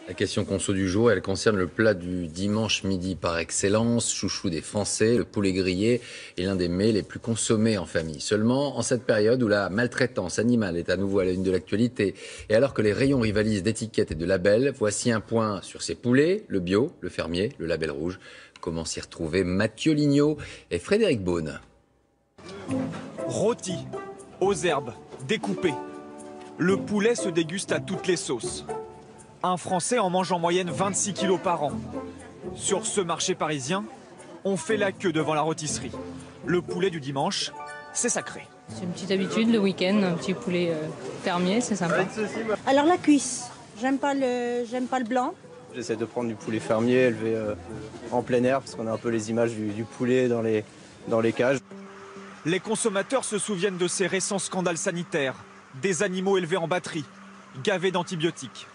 La question conso du jour, elle concerne le plat du dimanche midi par excellence, chouchou des Français. Le poulet grillé est l'un des mets les plus consommés en famille. Seulement, en cette période où la maltraitance animale est à nouveau à la une de l'actualité, et alors que les rayons rivalisent d'étiquettes et de labels, voici un point sur ces poulets, le bio, le fermier, le label rouge. Comment s'y retrouver? Mathieu Lignot et Frédéric Beaune. Rôti, aux herbes, découpé. Le poulet se déguste à toutes les sauces. Un Français en mange en moyenne 26 kilos par an. Sur ce marché parisien, on fait la queue devant la rôtisserie. Le poulet du dimanche, c'est sacré. C'est une petite habitude, le week-end, un petit poulet fermier, c'est sympa. Alors la cuisse, j'aime pas le blanc. J'essaie de prendre du poulet fermier élevé en plein air, parce qu'on a un peu les images du poulet dans les cages. Les consommateurs se souviennent de ces récents scandales sanitaires, des animaux élevés en batterie, gavés d'antibiotiques.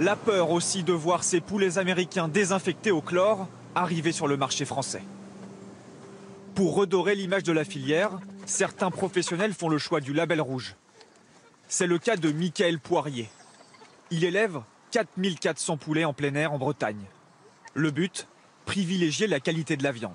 La peur aussi de voir ces poulets américains désinfectés au chlore arriver sur le marché français. Pour redorer l'image de la filière, certains professionnels font le choix du label rouge. C'est le cas de Michael Poirier. Il élève 4400 poulets en plein air en Bretagne. Le but, privilégier la qualité de la viande.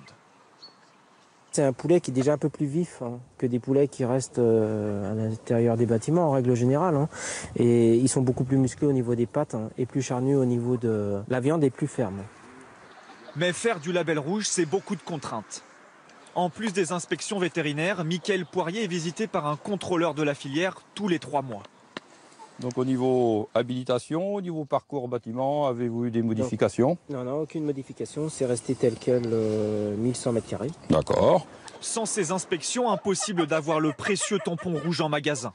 C'est un poulet qui est déjà un peu plus vif que des poulets qui restent à l'intérieur des bâtiments en règle générale. Et ils sont beaucoup plus musclés au niveau des pattes et plus charnus au niveau de la viande est plus ferme. Mais faire du label rouge, c'est beaucoup de contraintes. En plus des inspections vétérinaires, Michael Poirier est visité par un contrôleur de la filière tous les 3 mois. Donc au niveau habilitation, au niveau parcours bâtiment, avez-vous eu des modifications? Non, aucune modification, c'est resté tel quel 1100 m². D'accord. Sans ces inspections, impossible d'avoir le précieux tampon rouge en magasin.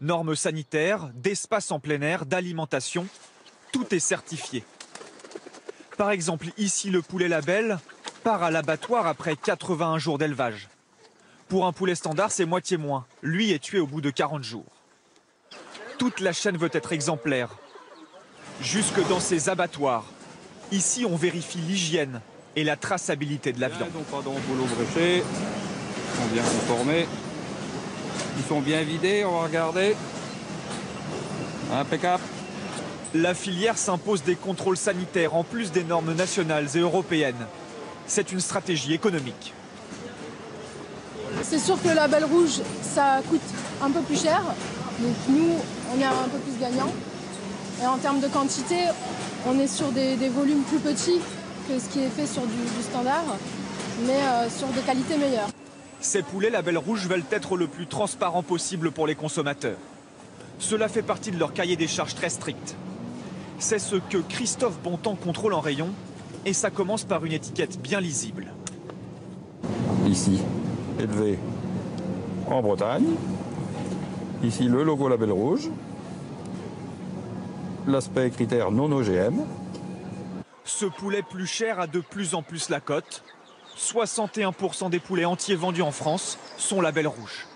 Normes sanitaires, d'espace en plein air, d'alimentation, tout est certifié. Par exemple, ici, le poulet label part à l'abattoir après 81 jours d'élevage. Pour un poulet standard, c'est moitié moins. Lui est tué au bout de 40 jours. Toute la chaîne veut être exemplaire. Jusque dans ces abattoirs. Ici, on vérifie l'hygiène et la traçabilité de la viande. Donc pardon, boulot bréché. Ils sont bien conformés. Ils sont bien vidés, on va regarder. Impeccable. La filière s'impose des contrôles sanitaires en plus des normes nationales et européennes. C'est une stratégie économique. C'est sûr que le label rouge, ça coûte un peu plus cher. Donc nous, on est un peu plus gagnants. Et en termes de quantité, on est sur des volumes plus petits que ce qui est fait sur du standard, mais sur des qualités meilleures. Ces poulets label rouge veulent être le plus transparent possible pour les consommateurs. Cela fait partie de leur cahier des charges très strict. C'est ce que Christophe Bontemps contrôle en rayon, et ça commence par une étiquette bien lisible. Ici, élevé en Bretagne. Ici, le logo label rouge. L'aspect critère non OGM. Ce poulet plus cher a de plus en plus la cote. 61% des poulets entiers vendus en France sont label rouge.